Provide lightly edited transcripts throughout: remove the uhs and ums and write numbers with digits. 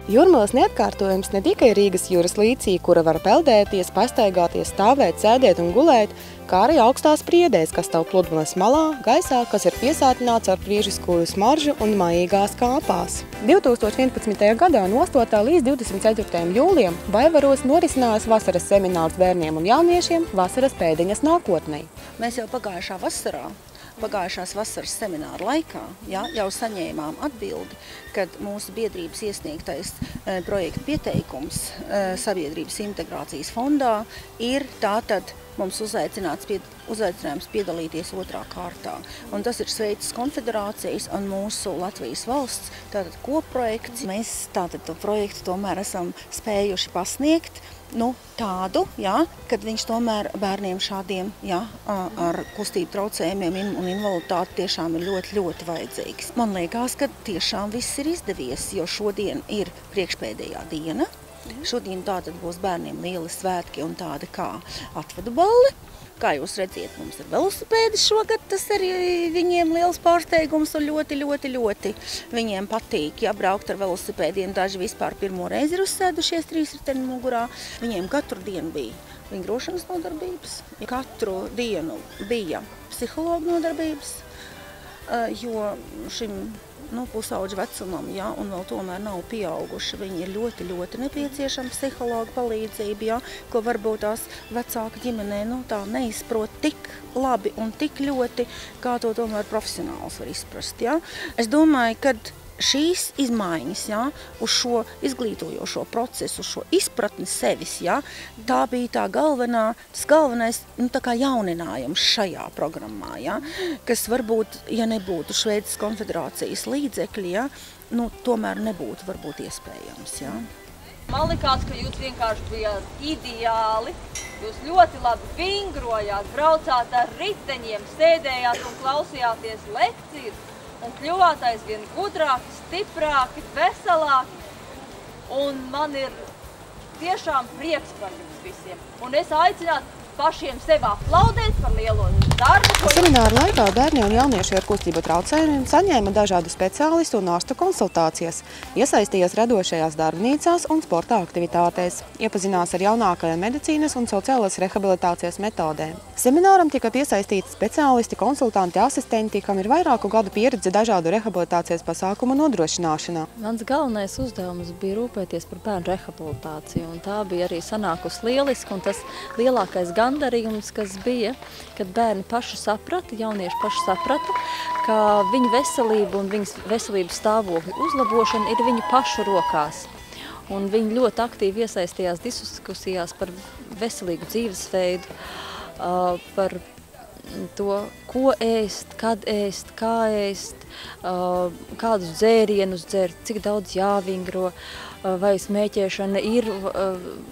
Jūrmalas neatkārtojums ne tikai Rīgas jūras līcī, kura var peldēties, pastaigāties, stāvēt, sēdēt un gulēt, kā arī augstās priedēs, kas stāv pludmales malā, gaisā, kas ir piesātināts ar priežiskoju smaržu un maīgās kāpās. 2011. gadā no 8. līdz 24. jūlijam Vaivaros norisinājās vasaras seminārs bērniem un jauniešiem vasaras pēdiņas nākotnei. Mēs jau pagājušās vasaras semināra laikā jau saņēmām atbildi, kad mūsu biedrības iesniegtais projekta pieteikums Sabiedrības integrācijas fondā ir tātad mums uzaicinājums piedalīties otrā kārtā. Un tas ir Šveices konfederācijas un mūsu Latvijas valsts tātad kopprojekts. Mēs tātad to projektu tomēr esam spējuši pasniegt tādu, kad viņš tomēr bērniem šādiem ar kustību traucējumiem un invaliditāti tiešām ir ļoti, ļoti vajadzīgs. Man liekas, ka tiešām viss ir izdevies, jo šodien ir priekšpēdējā diena. Šodien tātad būs bērniem lieli svētki un tādi kā atvadu balli. Kā jūs redziet, mums ir velosipēdi šogad, tas arī viņiem liels pārsteigums un ļoti viņiem patīk, braukt ar velosipēdiem. Daži vispār pirmo reizi ir uzsēdušies trīsriteni mugurā. Viņiem katru dienu bija vingrošanas nodarbības, katru dienu bija psihologa nodarbības, jo šim pusauģa vecumam, un vēl tomēr nav pieauguši. Viņi ir ļoti nepieciešama psihologa palīdzība, ko varbūt tās vecāka ģimenē tā neizprot tik labi un tik ļoti, kā to tomēr profesionāls var izprast. Es domāju, ka šīs izmaiņas, uz šo izglītojošo procesu, uz šo izpratni sevis, tā bija tas galvenais tā kā jauninājums šajā programmā, kas varbūt, ja nebūtu Šveices konfederācijas līdzekļi, tomēr nebūtu varbūt iespējams. Man likās, ka jūs vienkārši bijāt ideāli, jūs ļoti labi vingrojāt, braucāt ar riteņiem, sēdējāt un klausījāties lekcijas, un kļuvāt aizvien gudrāki, stiprāki, veselāki. Un man ir tiešām prieks par jums visiem. Un es aicinātu pašiem sev aplaudēt par lielo darbu. Semināra laikā bērni un jaunieši ar kustību traucējumiem saņēma dažādu speciālistu un ārstu konsultācijas, iesaistījās radošajās darbnīcās un sporta aktivitātēs, iepazinās ar jaunākajām medicīnas un sociālās rehabilitācijas metodēm. Semināram tika piesaistīti speciālisti, konsultanti, asistenti, kam ir vairāku gadu pieredze dažādu rehabilitācijas pasākumu nodrošināšanā. Mans galvenais uzdevums bija rūpēties par bērnu rehabilitāciju, un tā bija arī sanākusi lieliski, un tas lielākais gandarījums, kas bija, kad bērni paši saprata, jaunieši paši saprata, ka viņu veselību un viņas veselības stāvokļa uzlabošana ir viņu pašu rokās. Un viņi ļoti aktīvi iesaistījās diskusijās par veselīgu dzīvesveidu, par to, ko ēst, kad ēst, kā ēst, kādus dzērienus dzert, cik daudz jāvingro, vai smēķēšana ir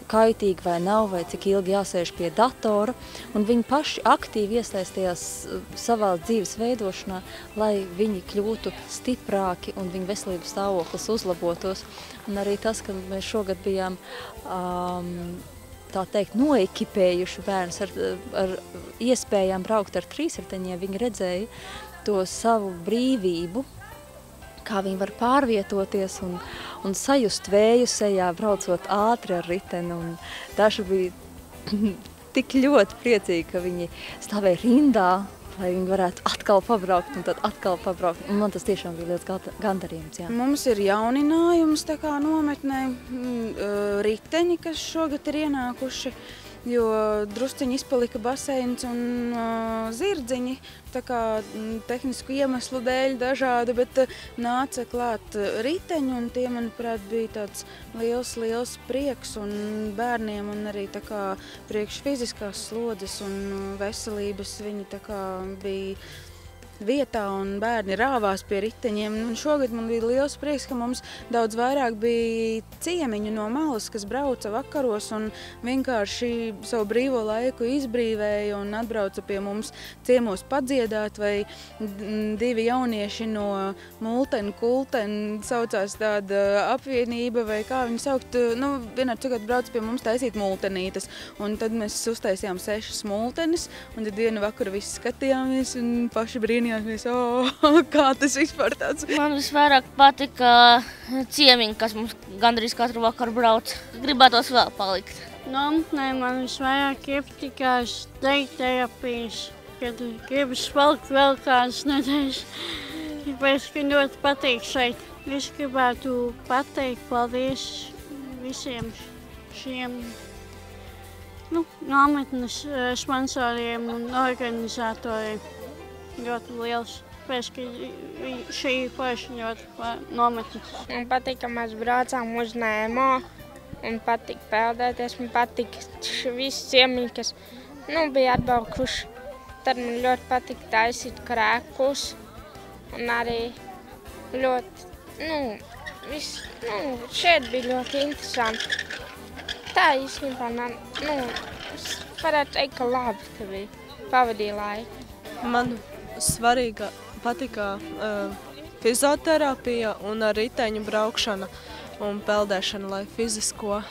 kaitīga vai nav, vai cik ilgi jāsēž pie datora. Un viņi paši aktīvi iesaistījās savā dzīves veidošanā, lai viņi kļūtu stiprāki un viņu veselības stāvoklis uzlabotos. Un arī tas, ka mēs šogad bijām tā teikt, noekipējuši bērnus ar iespējām braukt ar trīsriteņiem, viņi redzēja to savu brīvību, kā viņi var pārvietoties un sajust vēju sejā, braucot ātri ar riteni. Un daži bija tik ļoti priecīgi, ka viņi stāvēja rindā, lai viņi varētu atkal pabraukt un tad atkal pabraukt. Un man tas tiešām bija liels gandarījums. Mums ir jauninājums tā kā nometnē, riteņi, kas šogad ir ienākuši, jo drusciņi izpalika baseins un zirdziņi, tā kā tehnisku iemeslu dēļ dažādu, bet nāca klāt riteņi, un tie, manuprāt, bija tāds liels prieks un bērniem, un arī tā kā priekš fiziskās slodzes un veselības viņi tā kā bija vietā, un bērni rāvās pie riteņiem. Un šogad man bija liels prieks, ka mums daudz vairāk bija ciemiņu no malas, kas brauca vakaros un vienkārši savu brīvo laiku izbrīvēja un atbrauca pie mums ciemos padziedāt, vai divi jaunieši no Multen, Kulten, saucās tāda apvienība, vai kā viņi saukt, vienādi tagad brauc pie mums taisīt multenītes. Un tad mēs uztaisījām 6 multenes, un tad vienu vakaru visi skatījāmies un paši brīnījāmies, brīnījāmies, kā tas vispār tāds. Man visvairāk patika ciemiņi, kas mums gandrīz katru vakaru brauc. Gribētos vēl palikt. Nometnē man visvairāk iepatikās teikterapijas, kad gribas palikt vēl kādas nedēļas. Tāpēc, ka ļoti patīk šeit. Es gribētu pateikt paldies visiem šiem nometnes sponsoriem un organizatoriem. Ļoti liels. Tāpēc, ka šī forša ļoti nometne. Man patīk, ka mēs braucām uz Nemo un patīk peldēties. Man patīk visi ciemiņi, kas bija atbraukuši. Tad man ļoti patīk taisīt krēkus un arī ļoti, šeit bija ļoti interesanti. Tā īstenībā, es varētu teikt, ka labi te bija, pavadīja laiku. Man svarīga patika fizioterapija un ar riteņu braukšana un peldēšana, lai fizisko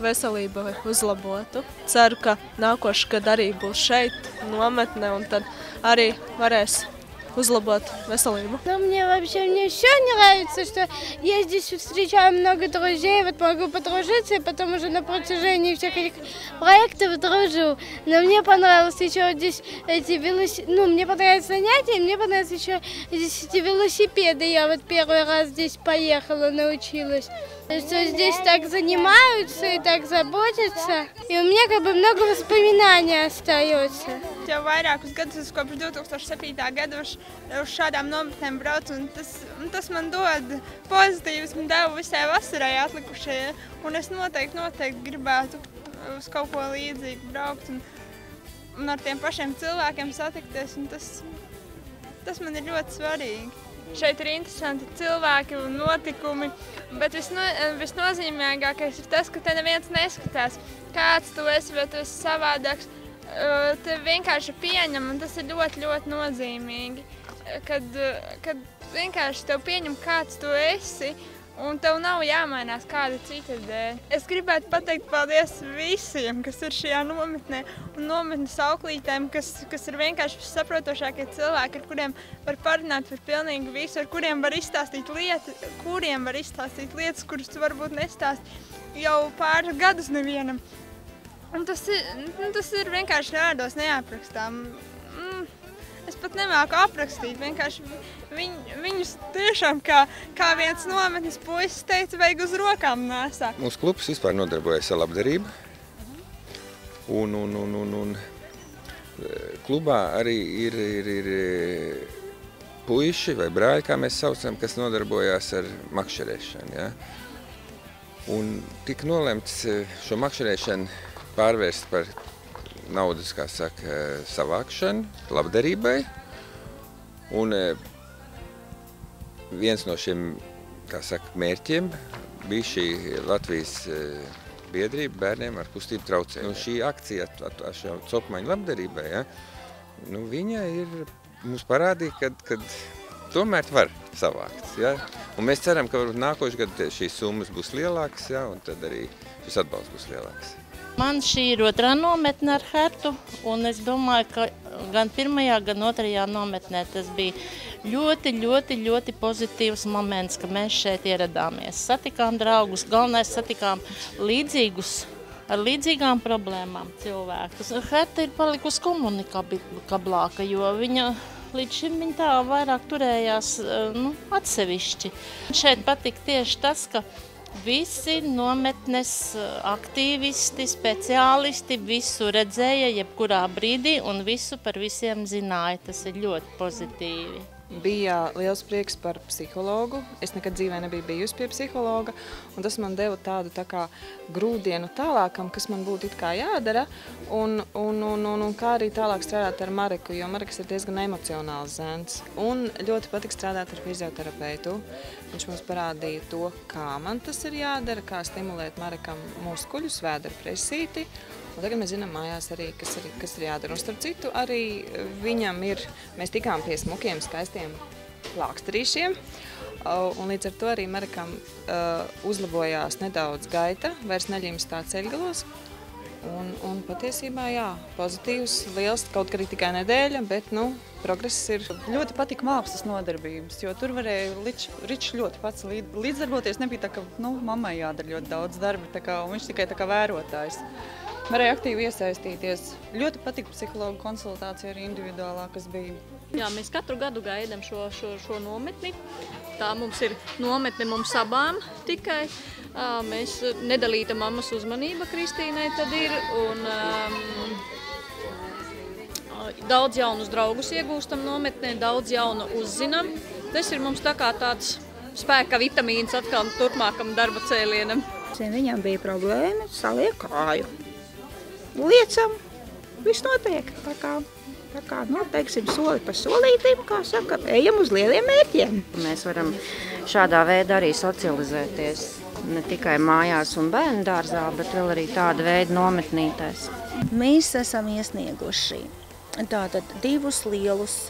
veselību uzlabotu. Ceru, ka nākošais gadu arī būs šeit nometne un tad arī varēs uzлабот веселību. Мне все нравится, что я здесь встречаю много друзей, вот могу подружиться, и потом уже на протяжении всех этих проектов дружу. Но мне понравилось еще здесь эти мне понравилось занятия, мне понравилось еще здесь эти велосипеды. Я вот первый раз здесь поехала, научилась. Что здесь так занимаются и так заботятся. И у меня как бы много воспоминаний остается. Jau vairākus gadus, kopš 2007. gada uz šādām nometnēm braucu, un tas man dod pozitīvas devu visai vasarai atlikušajai. Un es noteikti gribētu uz kaut ko līdzīgu braukt un ar tiem pašiem cilvēkiem satikties, un tas man ir ļoti svarīgi. Šeit ir interesanti cilvēki un notikumi, bet visnozīmīgākais ir tas, ka te neviens neskatās, kāds tu esi, vai tu esi savādāks. Te vienkārši pieņem, un tas ir ļoti, ļoti nozīmīgi, kad vienkārši tev pieņem, kāds tu esi, un tev nav jāmainās kāda cita dēļ. Es gribētu pateikt paldies visiem, kas ir šajā nometnē, un nometnes auklītēm, kas ir vienkārši saprotošākie cilvēki, ar kuriem var parunāt par pilnīgi visu, ar kuriem var izstāstīt lietas, kuras tu varbūt nestāsti jau pāris gadus nevienam. Un tas ir vienkārši vārdos neaprakstām. Es pat nemāku aprakstīt, vienkārši viņus tiešām kā viens nometnes puisis teica, vajag uz rokām nesāt. Mūsu klubs vispār nodarbojas ar labdarību. Un klubā arī ir puiši vai brāļi, kā mēs saucam, kas nodarbojās ar makšķerēšanu. Ja? Un tika nolemts šo makšķerēšanu pārvērst par naudas, kā saka, savākšanu, labdarībai. Un viens no šiem, kā saka, mērķiem bija šī Latvijas biedrība bērniem ar kustību traucējumiem. Šī akcija ar šo copmaņu labdarībai, ja, viņa mums parādīja, ka tomēr var savākt. Ja. Un mēs ceram, ka varbūt nākošais gads šīs summas būs lielākas, ja, un tad arī šis atbalsts būs lielāks. Man šī ir otrā nometne ar Hertu, un es domāju, ka gan pirmajā, gan otrajā nometnē tas bija ļoti, ļoti, ļoti pozitīvs moments, ka mēs šeit ieradāmies. Satikām draugus, galvenais satikām ar līdzīgām problēmām cilvēkus. Herta ir palikusi komunikablāka, jo līdz šim viņa tā vairāk turējās atsevišķi. Šeit patika tieši tas, ka visi nometnes aktīvisti, speciālisti visu redzēja jebkurā brīdī un visu par visiem zināja. Tas ir ļoti pozitīvi. Bija liels prieks par psihologu. Es nekad dzīvē nebiju bijusi pie psihologa, un tas man deva tādu tā kā grūdienu tālākam, kas man būtu it kā jādara, un kā arī tālāk strādāt ar Mareku, jo Mareks ir diezgan emocionāls zēns. Un ļoti patīk strādāt ar fizioterapeitu. Viņš mums parādīja to, kā man tas ir jādara, kā stimulēt Marekam muskuļus, vēdera presīti. Un tagad mēs zinām mājās arī, kas ir jādara. Un starp citu, arī mēs tikām pie smukiem, skaistiem plāksterīšiem. Un līdz ar to arī Marekam uzlabojās nedaudz gaita, vairs neļimst tā ceļgalos. Un patiesībā, jā, pozitīvs, liels, kaut arī tikai nedēļa, bet, progress ir. Ļoti patika mākslas nodarbības, jo tur varēja Ričs ļoti pats līdzdarboties. Nebija tā, ka, mammai jādara ļoti daudz darba, un viņš tikai tā kā vērotājs. Varēja aktīvi iesaistīties. Ļoti patika psihologu konsultācija arī individuālā, kas bija. Jā, mēs katru gadu gaidām šo nometni. Tā mums ir nometne mums abām tikai. Mēs nedalīta mammas uzmanība Kristīnai tad ir. Un daudz jaunus draugus iegūstam nometnē, daudz jaunu uzzinam. Tas ir mums tā kā tāds spēka vitamīns atkal turpmākam darba cēlienam. Viņam bija problēma, saliek kāju. Liecam, viss notiek. Tā kā teiksim, soli pa solītim, kā saka, ejam uz lieliem mērķiem. Mēs varam šādā veidā arī socializēties, ne tikai mājās un bērnu dārzā, bet vēl arī tāda veida nometnītēs. Mēs esam iesnieguši tātad 2 lielus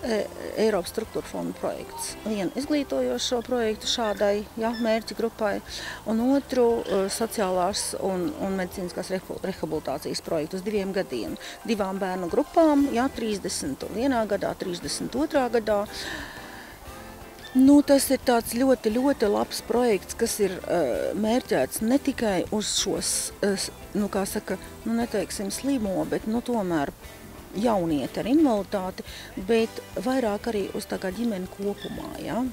Eiropas struktūra fondu projektus. Vienu izglītojošo projektu šādai mērķa grupai, un otru sociālās un medicīniskās rehabilitācijas projektu uz 2 gadiem. 2 bērnu grupām, 31. gadā, 32. gadā. Tas ir tāds ļoti, ļoti labs projekts, kas ir mērķēts ne tikai uz šos, neteiksim slimo, bet tomēr jaunieti ar invaliditāti, bet vairāk arī uz tā kā ģimeni kopumā, ja?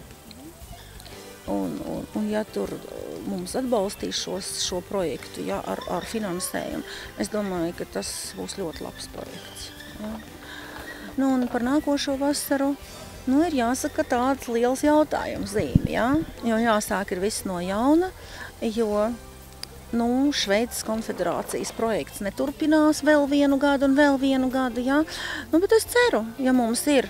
Un ja tur mums atbalstīs šo projektu, ja, ar finansējumu, es domāju, ka tas būs ļoti labs projekts. Ja? Un par nākošo vasaru, ir jāsaka tāds liels jautājums zīme, ja? Jo jāsāk ir viss no jauna, jo Šveices konfederācijas projekts neturpinās vēl 1 gadu un vēl 1 gadu, jā. Bet es ceru, ja mums ir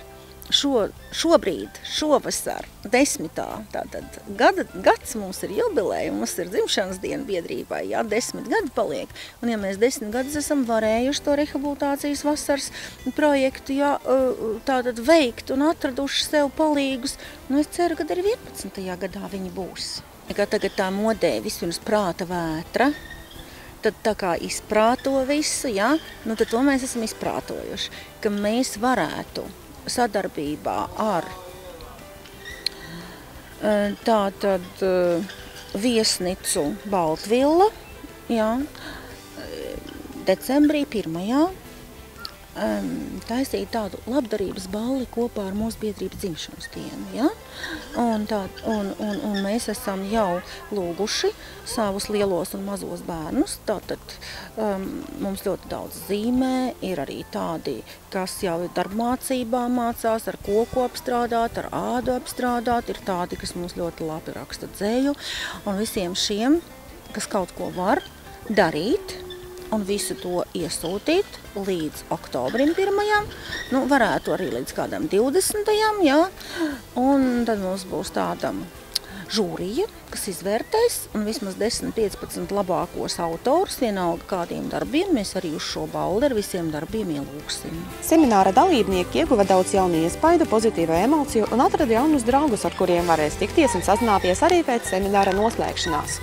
šobrīd, šovasar, 10. tātad gads mums ir jubileja, mums ir dzimšanas diena biedrībai, jā, 10 gadi paliek. Un ja mēs 10 gadus esam varējuši to rehabilitācijas vasaras projektu, jā, tātad veikt un atraduši sev palīgus, es ceru, ka arī 11. gadā viņi būs. Tagad tā modē vispirms prāta vētra, tad tā kā izprāto visu, ja? Tad to mēs esam izprātojuši, ka mēs varētu sadarbībā ar tātad viesnicu Baltvilla, ja? Decembrī 1. Taisīt tādu labdarības balli kopā ar mūsu biedrības dzimšanas dienu. Ja? Un mēs esam jau lūguši savus lielos un mazos bērnus. Tātad mums ļoti daudz zīmē, ir arī tādi, kas jau ir darbmācībā mācās, ar koku apstrādāt, ar ādu apstrādāt, ir tādi, kas mums ļoti labi raksta dzēju. Un visiem šiem, kas kaut ko var darīt, un visu to iesūtīt līdz oktobrim 1. Varētu arī līdz kādam 20. Jā, un tad mums būs tāda žūrija, kas izvērtēs, un vismaz 10-15 labākos autorus, vienalga kādiem darbiem, mēs arī uz šo balli ar visiem darbiem ielūksim. Semināra dalībnieki ieguva daudz jaunu iespaidu, pozitīvu emociju un atrada jaunus draugus, ar kuriem varēs tikties un sazināties arī pēc semināra noslēgšanās.